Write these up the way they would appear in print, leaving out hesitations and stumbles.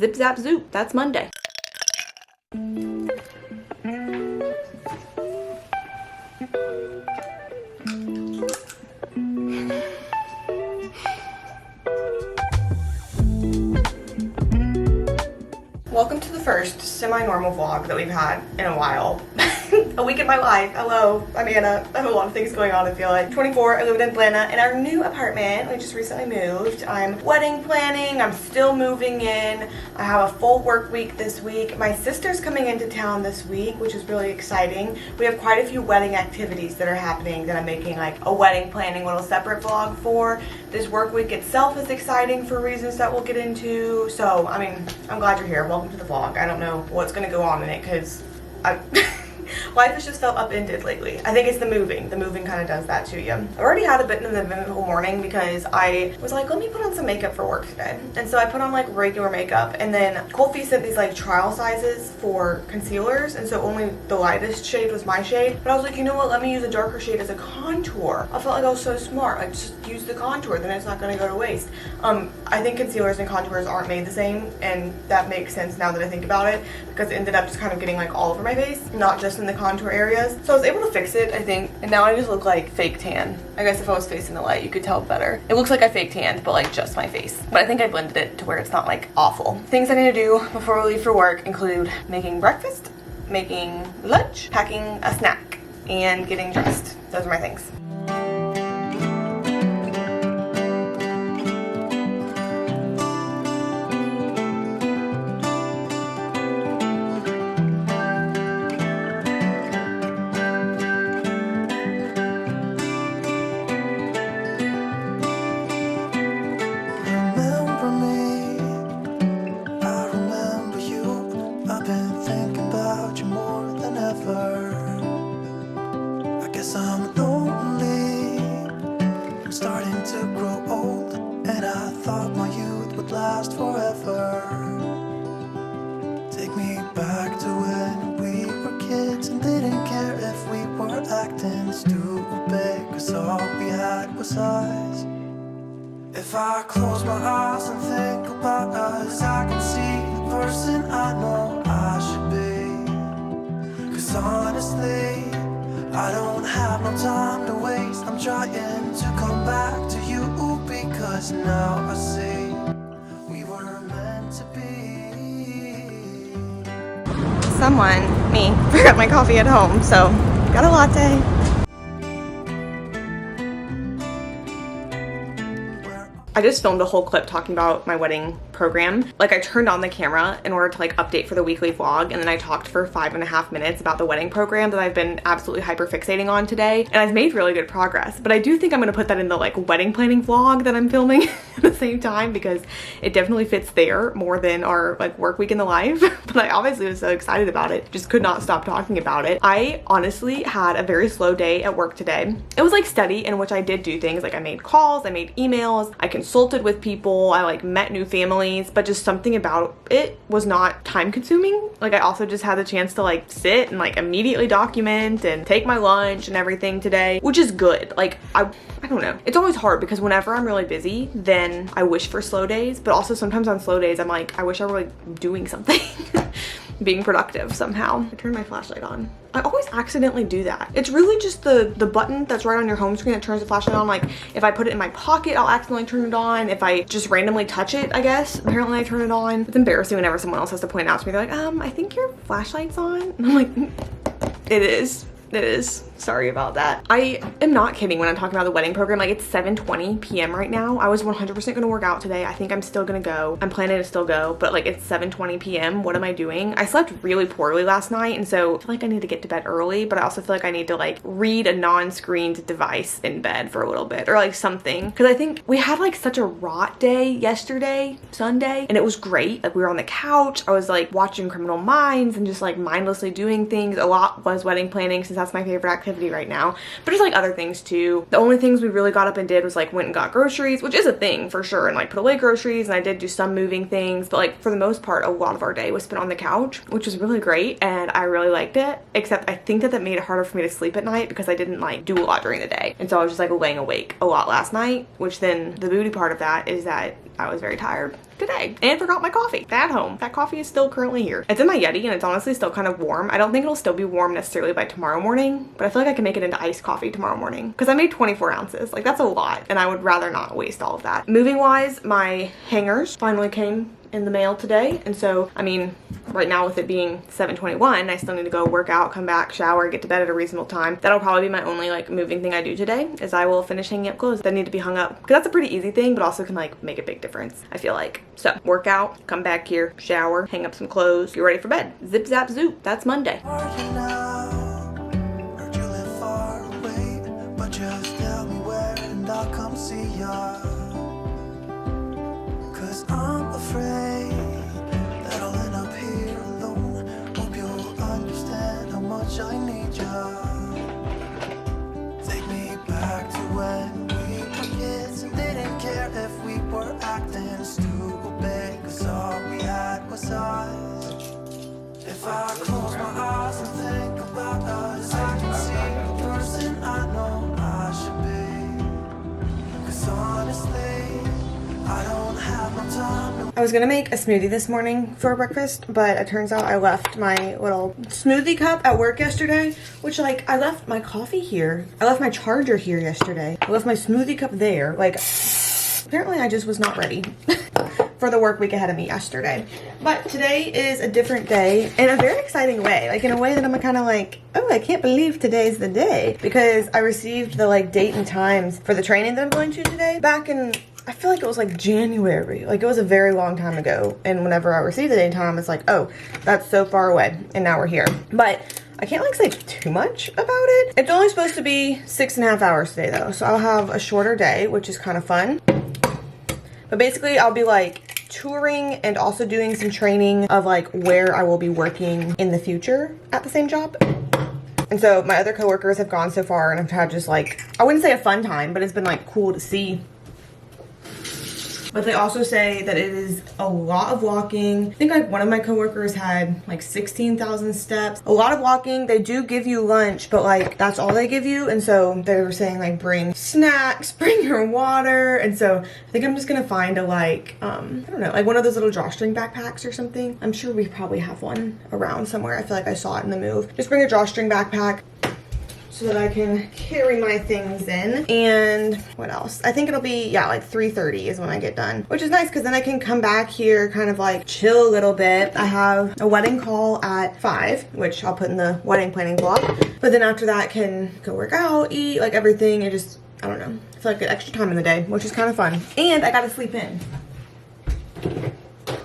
zip zap zoop, that's Monday. Welcome to the first semi-normal vlog that we've had in a while. A week in my life. Hello, I'm Anna. I have a lot of things going on, I feel like. 24, I live in Atlanta in our new apartment. We just recently moved. I'm wedding planning. I'm still moving in. I have a full work week this week. My sister's coming into town this week, which is really exciting. We have quite a few wedding activities that are happening that I'm making like a wedding planning little separate vlog for. This work week itself is exciting for reasons that we'll get into. So, I mean, I'm glad you're here. Welcome to the vlog. I don't know what's going to go on in it because life has just felt upended lately. I think it's the moving. The moving kind of does that to you. I've already had a bit of an eventful morning because I was like, let me put on some makeup for work today. And so I put on like regular makeup, and then Kofi sent these like trial sizes for concealers, and so only the lightest shade was my shade. But I was like, you know what, let me use a darker shade as a contour. I felt like I was so smart. Like, just use the contour, then it's not going to go to waste. I think concealers and contours aren't made the same, and that makes sense now that I think about it, because it ended up just kind of getting like all over my face, not just in the contour areas. So I was able to fix it, I think, and now I just look like fake tan. I guess if I was facing the light, you could tell better. It looks like I fake tanned, but like just my face. But I think I blended it to where it's not like awful. Things I need to do before we leave for work include making breakfast, making lunch, packing a snack, and getting dressed. Those are my things. If I close my eyes and think about us, I can see the person I know I should be. 'Cause honestly, I don't have no time to waste. I'm trying to come back to you, because now I see we were meant to be. Someone, me, forgot my coffee at home, so got a latte. I just filmed a whole clip talking about my wedding program. Like, I turned on the camera in order to like update for the weekly vlog, and then I talked for 5.5 minutes about the wedding program that I've been absolutely hyper fixating on today, and I've made really good progress. But I do think I'm gonna put that in the like wedding planning vlog that I'm filming at the same time, because it definitely fits there more than our like work week in the life. But I obviously was so excited about it, just could not stop talking about it. I honestly had a very slow day at work today. It was like steady, in which I did do things like I made calls, I made emails, I consulted with people, I like met new families, but just something about it was not time consuming. Like, I also just had the chance to like sit and like immediately document and take my lunch and everything today, which is good. Like, I don't know. It's always hard because whenever I'm really busy, then I wish for slow days, but also sometimes on slow days, I'm like, I wish I were like doing something. Being productive somehow. I turned my flashlight on. I always accidentally do that. It's really just the button that's right on your home screen that turns the flashlight on. Like, if I put it in my pocket, I'll accidentally turn it on. If I just randomly touch it, I guess, apparently I turn it on. It's embarrassing whenever someone else has to point out to me. They're like, I think your flashlight's on. And I'm like, it is. It is. Sorry about that. I am not kidding when I'm talking about the wedding program. Like, it's 7:20 p.m. right now. I was 100% gonna work out today. I think I'm still gonna go. I'm planning to still go, but like, it's 7:20 p.m. What am I doing? I slept really poorly last night, and so I feel like I need to get to bed early, but I also feel like I need to like read a non-screened device in bed for a little bit, or like something. Because I think we had like such a rot day yesterday, Sunday, and it was great. Like, we were on the couch. I was like watching Criminal Minds and just like mindlessly doing things. A lot was wedding planning, since that's my favorite activity right now, but just like other things too. The only things we really got up and did was like went and got groceries, which is a thing for sure, and like put away groceries, and I did do some moving things, but like for the most part, a lot of our day was spent on the couch, which was really great, and I really liked it. Except I think that made it harder for me to sleep at night because I didn't like do a lot during the day, and so I was just like laying awake a lot last night, which then the booty part of that is that I was very tired. today and forgot my coffee at home. That coffee is still currently here. It's in my Yeti and it's honestly still kind of warm. I don't think it'll still be warm necessarily by tomorrow morning, but I feel like I can make it into iced coffee tomorrow morning because I made 24 ounces. Like, that's a lot and I would rather not waste all of that. Moving wise, my hangers finally came in the mail today, and so I mean, right now with it being 7:21, I still need to go work out, come back, shower, get to bed at a reasonable time. That'll probably be my only like moving thing I do today, is I will finish hanging up clothes that need to be hung up, because that's a pretty easy thing but also can like make a big difference, I feel like. So work out, come back here, shower, hang up some clothes, get ready for bed. Zip zap zoop. That's Monday. Are you now? Heard you live far away, but just tell me where and I'll come see ya. 'Cause I'm afraid that I'll end up here alone. Hope you'll understand how much I need ya. Take me back to when we were kids and didn't care if we were acting stupid, 'cause all we had was us. If I close my eyes and think about us, I can see the person I know I should be. 'Cause honestly, I don't have no time. I was gonna make a smoothie this morning for breakfast, but it turns out I left my little smoothie cup at work yesterday, which like, I left my coffee here. I left my charger here yesterday. I left my smoothie cup there. Like, apparently I just was not ready for the work week ahead of me yesterday. But today is a different day in a very exciting way. Like, in a way that I'm kind of like, oh, I can't believe today's the day, because I received the like date and times for the training that I'm going to today back in, I feel like it was like January. Like, it was a very long time ago. And whenever I received the date and time, it's like, oh, that's so far away. And now we're here. But I can't like say too much about it. It's only supposed to be 6.5 hours today though. So I'll have a shorter day, which is kind of fun. But basically I'll be like touring and also doing some training of like where I will be working in the future at the same job. And so my other coworkers have gone so far and I've had just like, I wouldn't say a fun time, but it's been like cool to see. But they also say that it is a lot of walking. I think like one of my coworkers had like 16,000 steps. A lot of walking. They do give you lunch, but like that's all they give you. And so they were saying like bring snacks, bring your water. And so I think I'm just gonna find a like, I don't know, like one of those little drawstring backpacks or something. I'm sure we probably have one around somewhere. I feel like I saw it in the move. Just bring a drawstring backpack so that I can carry my things in. And what else? I think it'll be, yeah, like 3:30 is when I get done, which is nice because then I can come back here, kind of like chill a little bit. I have a wedding call at 5, which I'll put in the wedding planning vlog. But then after that can go work out, eat, like everything. It just, I don't know, I feel like an extra time in the day, which is kind of fun. And I got to sleep in.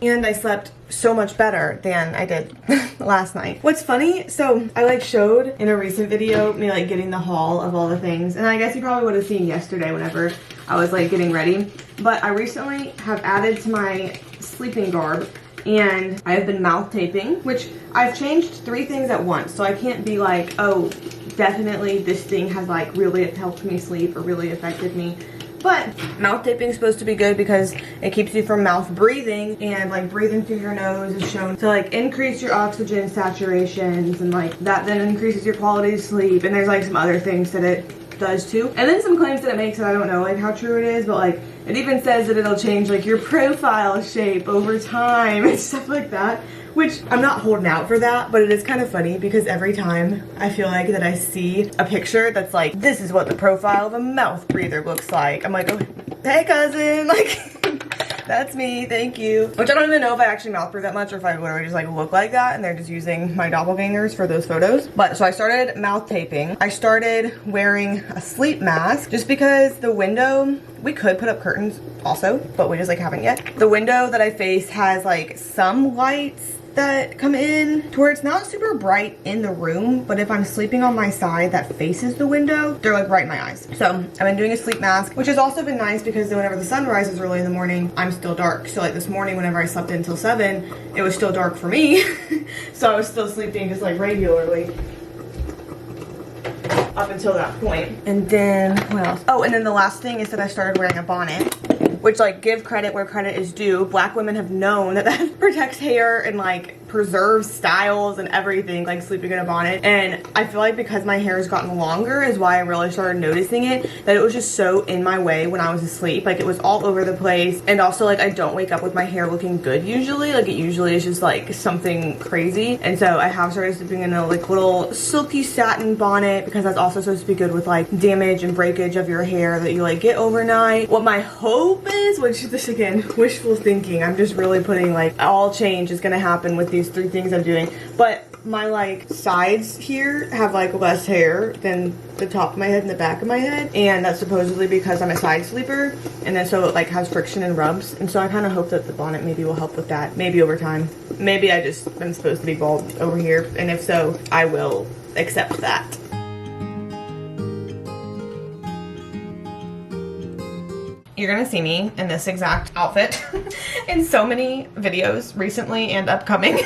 And I slept so much better than I did last night. What's funny, so I like showed in a recent video me like getting the haul of all the things, and I guess you probably would have seen yesterday whenever I was like getting ready, but I recently have added to my sleeping garb, and I have been mouth taping, which I've changed 3 things at once, so I can't be like, oh, definitely this thing has like really helped me sleep or really affected me. But mouth taping is supposed to be good because it keeps you from mouth breathing, and like breathing through your nose is shown to like increase your oxygen saturations, and like that then increases your quality of sleep. And there's like some other things that it does too. And then some claims that it makes that I don't know like how true it is, but like it even says that it'll change like your profile shape over time and stuff like that. Which I'm not holding out for that, but it is kind of funny because every time I feel like that I see a picture that's like, this is what the profile of a mouth breather looks like, I'm like, oh, hey cousin, like, that's me, thank you. Which I don't even know if I actually mouth breathe that much or if I literally just like look like that and they're just using my doppelgangers for those photos. But so I started mouth taping. I started wearing a sleep mask just because the window, we could put up curtains also, but we just like haven't yet. The window that I face has like some lights that come in to where it's not super bright in the room, but if I'm sleeping on my side that faces the window, they're like right in my eyes. So I've been doing a sleep mask, which has also been nice because whenever the sun rises early in the morning, I'm still dark. So like this morning whenever I slept until 7, it was still dark for me. So I was still sleeping just like regularly up until that point. And then what else? Oh, and then the last thing is that I started wearing a bonnet, which like give credit where credit is due. Black women have known that that protects hair and like preserve styles and everything, like sleeping in a bonnet. And I feel like because my hair has gotten longer is why I really started noticing it, that it was just so in my way when I was asleep. Like it was all over the place. And also like I don't wake up with my hair looking good usually. Like it usually is just like something crazy. And so I have started sleeping in a like little silky satin bonnet because that's also supposed to be good with like damage and breakage of your hair that you like get overnight. What my hope is, which this again, wishful thinking, I'm just really putting like all change is gonna happen with these 3 things I'm doing, but my like sides here have like less hair than the top of my head and the back of my head, and that's supposedly because I'm a side sleeper, and then so it like has friction and rubs, and so I kind of hope that the bonnet maybe will help with that, maybe over time. Maybe I just am supposed to be bald over here, and if so, I will accept that. You're gonna see me in this exact outfit in so many videos recently and upcoming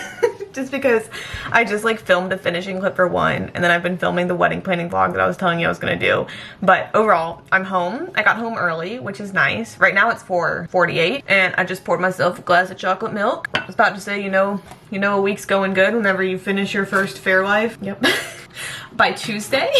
just because I just like filmed a finishing clip for one, and then I've been filming the wedding planning vlog that I was telling you I was gonna do. But overall, I'm home. I got home early, which is nice. Right now it's 4:48 and I just poured myself a glass of chocolate milk. I was about to say, you know a week's going good whenever you finish your first Fairlife. Yep. By Tuesday.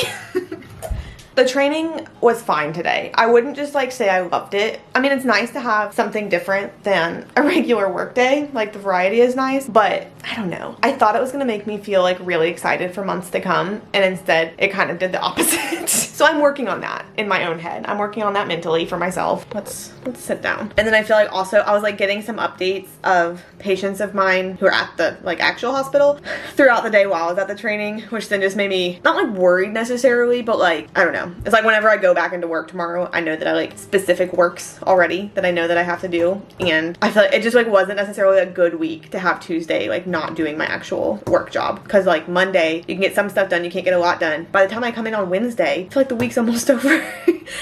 The training was fine today. I wouldn't just like say I loved it. I mean, it's nice to have something different than a regular work day. Like the variety is nice, but I don't know. I thought it was gonna make me feel like really excited for months to come, and instead it kind of did the opposite. So I'm working on that in my own head. I'm working on that mentally for myself. Let's sit down. And then I feel like also I was like getting some updates of patients of mine who are at the like actual hospital throughout the day while I was at the training, which then just made me not like worried necessarily, but like, I don't know. It's like whenever I go back into work tomorrow, I know that I like specific works already that I know that I have to do. And I feel like it just like wasn't necessarily a good week to have Tuesday like not doing my actual work job. Because like Monday, you can get some stuff done, you can't get a lot done. By the time I come in on Wednesday, I feel like the week's almost over.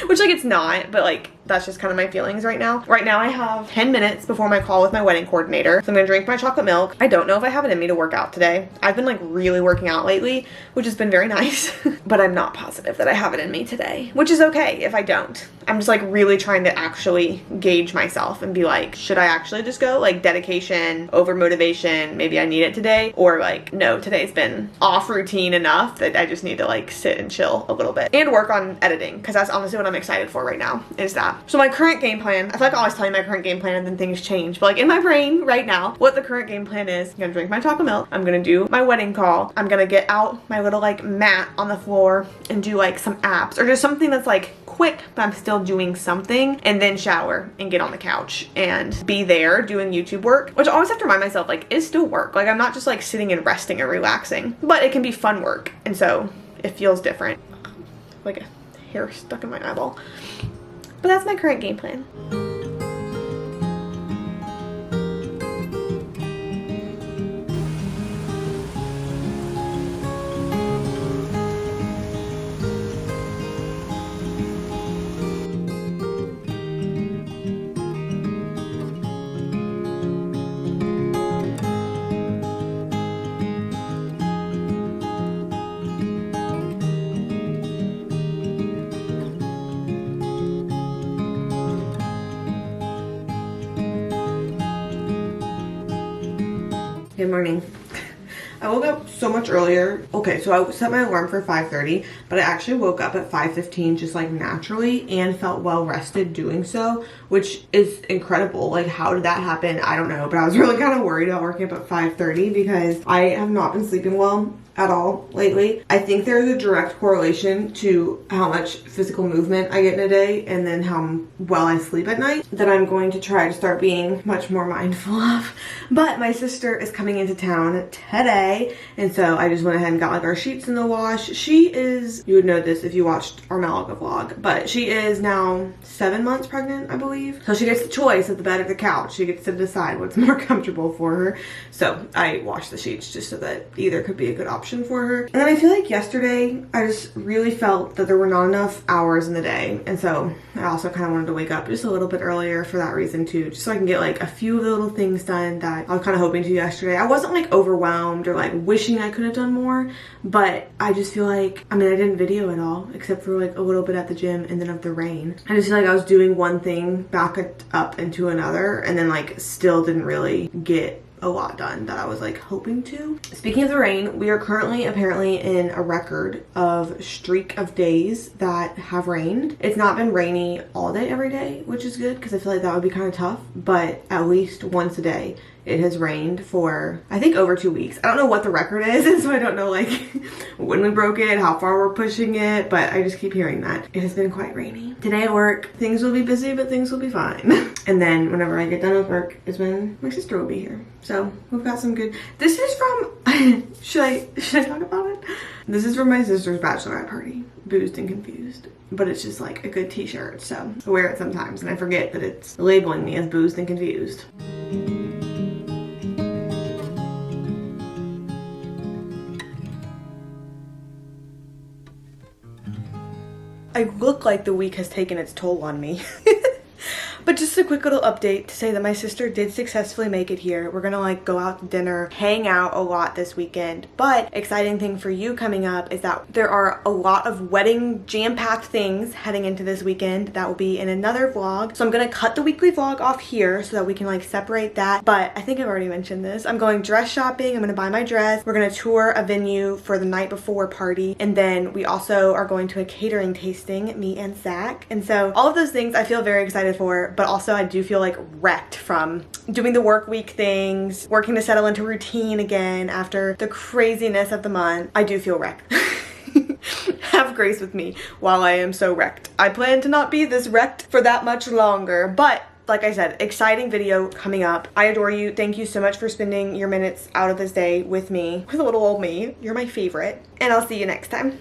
Which like it's not, but like that's just kind of my feelings right now. Right now I have 10 minutes before my call with my wedding coordinator. So I'm gonna drink my chocolate milk. I don't know if I have it in me to work out today. I've been like really working out lately, which has been very nice. But I'm not positive that I have it in me today, which is okay if I don't. I'm just like really trying to actually gauge myself and be like, should I actually just go? Like dedication over motivation, maybe I need it today, or like, no, today's been off routine enough that I just need to like sit and chill a little bit and work on editing, because that's honestly what I'm excited for right now, is that. So my current game plan, I feel like I always tell you my current game plan and then things change, but like in my brain right now, what the current game plan is, I'm gonna drink my chocolate milk, I'm gonna do my wedding call, I'm gonna get out my little like mat on the floor and do like some abs or just something that's like quick, but I'm still doing something, and then shower and get on the couch and be there doing YouTube work, which I always have to remind myself like is still work. Like I'm not just like sitting and resting and relaxing, but it can be fun work, and so it feels different. Like a hair stuck in my eyeball. But that's my current game plan. Good morning. I woke up so much earlier. Okay, so I set my alarm for 5:30, but I actually woke up at 5:15 just like naturally and felt well rested doing so, which is incredible. Like how did that happen? I don't know, but I was really kind of worried about waking up at 5:30 because I have not been sleeping well at all lately. I think there's a direct correlation to how much physical movement I get in a day and then how well I sleep at night that I'm going to try to start being much more mindful of. But my sister is coming into town today, and so I just went ahead and got like our sheets in the wash. She is, you would know this if you watched our Malaga vlog, but she is now 7 months pregnant, I believe. So she gets the choice of the bed or the couch. She gets to decide what's more comfortable for her. So I washed the sheets just so that either could be a good option for her. And then I feel like yesterday I just really felt that there were not enough hours in the day, and so I also kind of wanted to wake up just a little bit earlier for that reason too, just so I can get like a few little things done that I was kind of hoping to yesterday. I wasn't like overwhelmed or like wishing I could have done more, but I just feel like, I mean, I didn't video at all except for like a little bit at the gym and then of the rain. I just feel like I was doing one thing back up into another and then like still didn't really get a lot done that I was like hoping to. Speaking of the rain, we are currently apparently in a record of streak of days that have rained. It's not been rainy all day every day, which is good because I feel like that would be kind of tough, but at least once a day it has rained for, I think, over 2 weeks. I don't know what the record is, and so I don't know like when we broke it, how far we're pushing it, but I just keep hearing that. It has been quite rainy. Today at work, things will be busy, but things will be fine. And then whenever I get done with work is when my sister will be here. So we've got some good, this is from, should I talk about it? This is from my sister's bachelorette party, Boozed and Confused. But it's just like a good t-shirt, so I wear it sometimes and I forget that it's labeling me as Boozed and Confused. I look like the week has taken its toll on me. But just a quick little update to say that my sister did successfully make it here. We're gonna like go out to dinner, hang out a lot this weekend. But exciting thing for you coming up is that there are a lot of wedding jam-packed things heading into this weekend that will be in another vlog. So I'm gonna cut the weekly vlog off here so that we can like separate that. But I think I've already mentioned this. I'm going dress shopping. I'm gonna buy my dress. We're gonna tour a venue for the night before party. And then we also are going to a catering tasting, me and Zach. And so all of those things I feel very excited for. But also I do feel like wrecked from doing the work week things, working to settle into routine again after the craziness of the month. I do feel wrecked. Have grace with me while I am so wrecked. I plan to not be this wrecked for that much longer, but like I said, exciting video coming up. I adore you. Thank you so much for spending your minutes out of this day with me, with little old me. You're my favorite, and I'll see you next time.